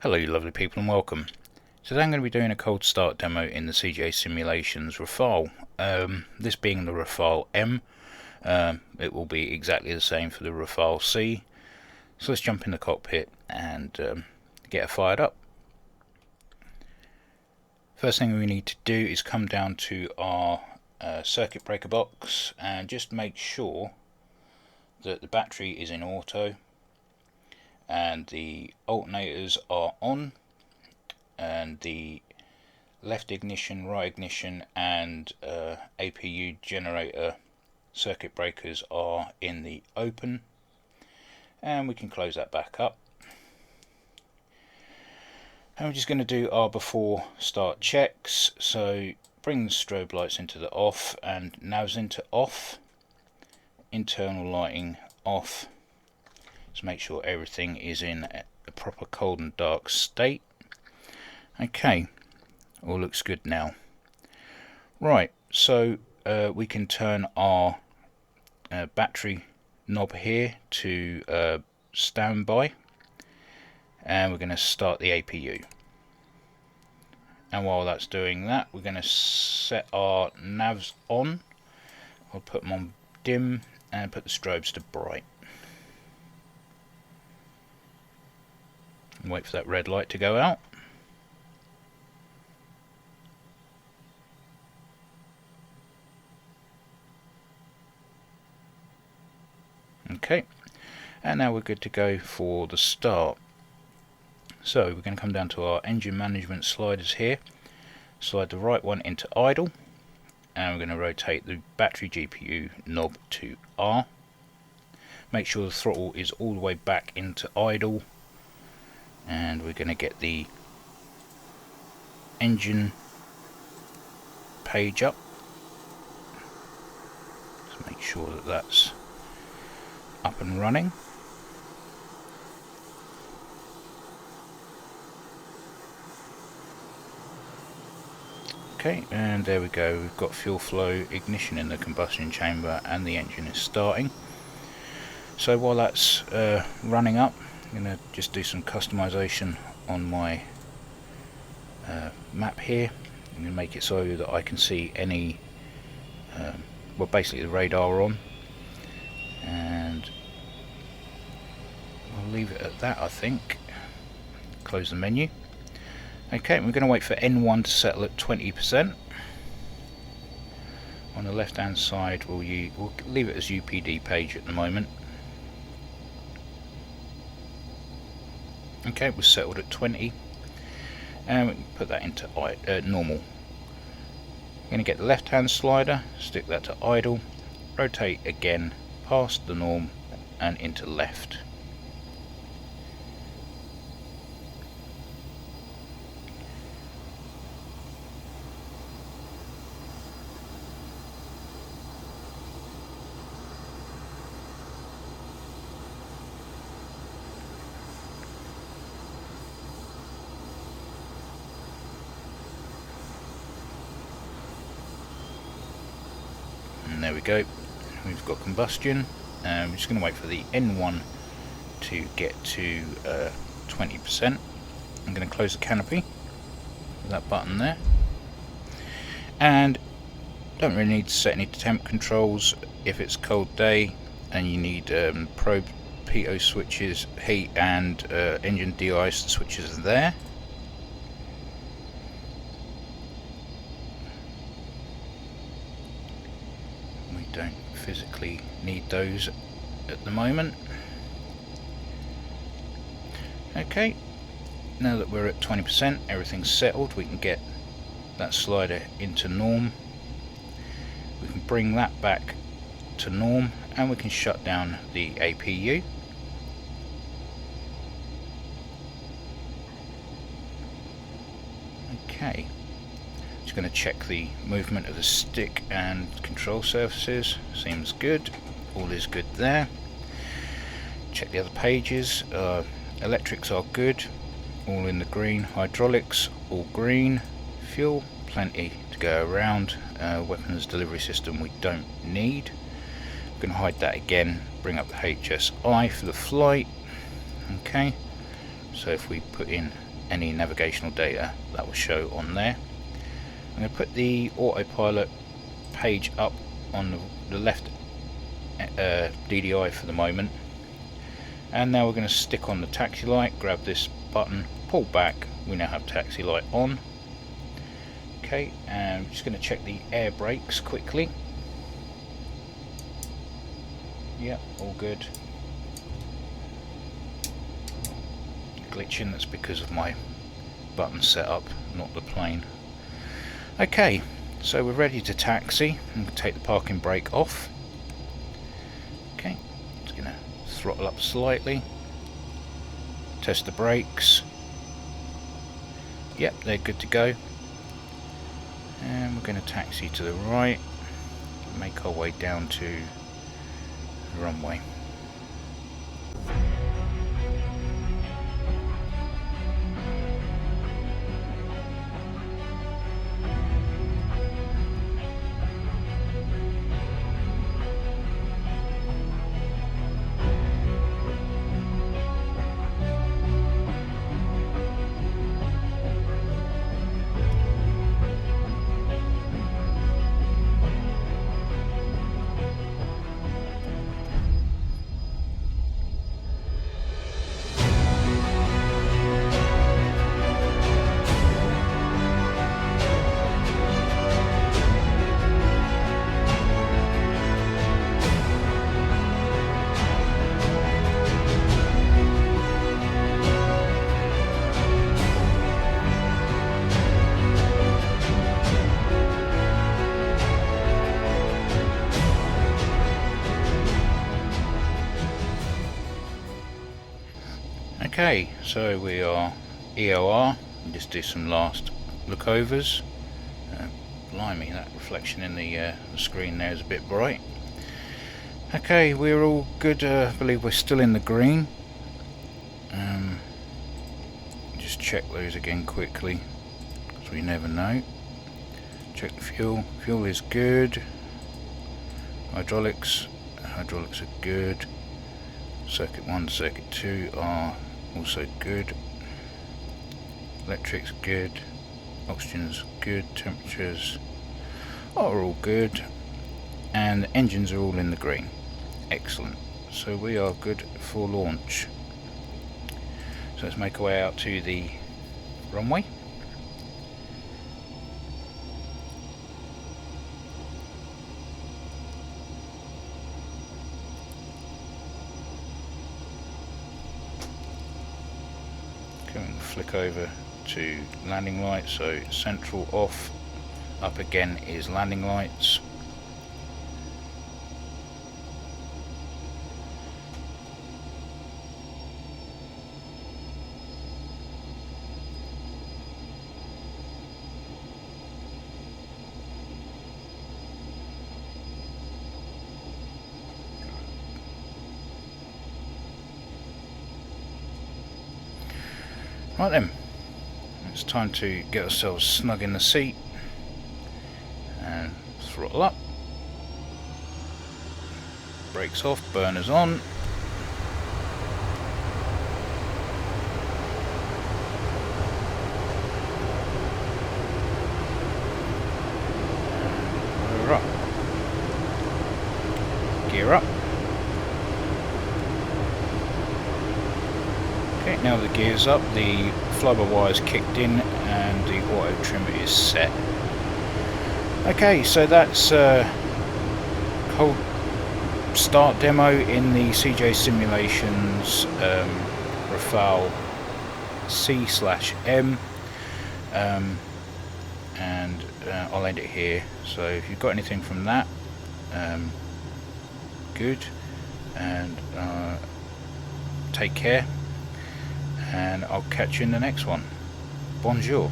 Hello you lovely people and welcome. Today I'm going to be doing a cold start demo in the CJ Simulations Rafale. This being the Rafale M, it will be exactly the same for the Rafale C. So let's jump in the cockpit and get it fired up. First thing we need to do is come down to our circuit breaker box and just make sure that the battery is in auto and the alternators are on and the left ignition, right ignition and APU generator circuit breakers are in the open, and we can close that back up. And we're just going to do our before start checks. So bring the strobe lights into the off and navs into off, internal lighting off. So make sure everything is in a proper cold and dark state. Okay, all looks good now. Right, so we can turn our battery knob here to standby, and we're going to start the APU. And while that's doing that, we're going to set our navs on. I'll put them on dim and put the strobes to bright. And wait for that red light to go out. Okay, and now we're good to go for the start. So we're going to come down to our engine management sliders here, slide the right one into idle, and we're going to rotate the battery GPU knob to R. Make sure the throttle is all the way back into idle, and we're going to get the engine page up. So make sure that that's up and running. Okay, and there we go, we've got fuel flow, ignition in the combustion chamber, and the engine is starting. So while that's running up, I'm going to just do some customization on my map here. I'm going to make it so that I can see any, well, basically the radar on, and I'll leave it at that, I think. Close the menu. Okay, we're going to wait for N1 to settle at 20%. On the left hand side we'll leave it as UPD page at the moment. Okay, we're settled at 20, and we can put that into normal. We're going to get the left hand slider, stick that to idle, rotate again past the norm and into left. And there we go, we've got combustion, and we're just going to wait for the N1 to get to 20%. I'm going to close the canopy with that button there, and don't really need to set any temp controls. If it's a cold day and you need probe pitot switches, heat and engine de-ice, the switches are there. Don't physically need those at the moment. Okay, now that we're at 20%, everything's settled, we can get that slider into norm. We can bring that back to norm, and we can shut down the APU. Okay. Just going to check the movement of the stick and control surfaces. Seems good. All is good there. Check the other pages. Electrics are good. All in the green. Hydraulics all green. Fuel plenty to go around. Weapons delivery system we don't need. I'm going to hide that again. Bring up the HSI for the flight. Okay. So if we put in any navigational data that will show on there. I'm going to put the autopilot page up on the left DDI for the moment, and now we're going to stick on the taxi light, grab this button, pull back, we now have taxi light on. Okay, and I'm just going to check the air brakes quickly. Yep, all good. Glitching, that's because of my button setup, not the plane. Okay, so we're ready to taxi. I'm going to take the parking brake off. Okay, just going to throttle up slightly, test the brakes. Yep, they're good to go. And we're going to taxi to the right, make our way down to the runway. Okay, so we are EOR. Just do some last lookovers. Blimey, that reflection in the screen there is a bit bright. Okay, we're all good. I believe we're still in the green. Just check those again quickly, because we never know. Check the fuel. Fuel is good. Hydraulics are good. Circuit 1 to circuit 2 are also good. Electric's good. Oxygen's good. Temperatures are all good. And the engines are all in the green. Excellent. So we are good for launch. So let's make our way out to the runway. Flick over to landing lights, so central off, up again is landing lights. Right then, it's time to get ourselves snug in the seat and throttle up, brakes off, burners on. We're up. Gear up. Okay, now the gear's up, the fly-by-wire's kicked in and the auto trimmer is set. Okay, so that's whole start demo in the CJ Simulations Rafale C/M, and I'll end it here. So if you've got anything from that, good, and take care, and I'll catch you in the next one. Bonjour.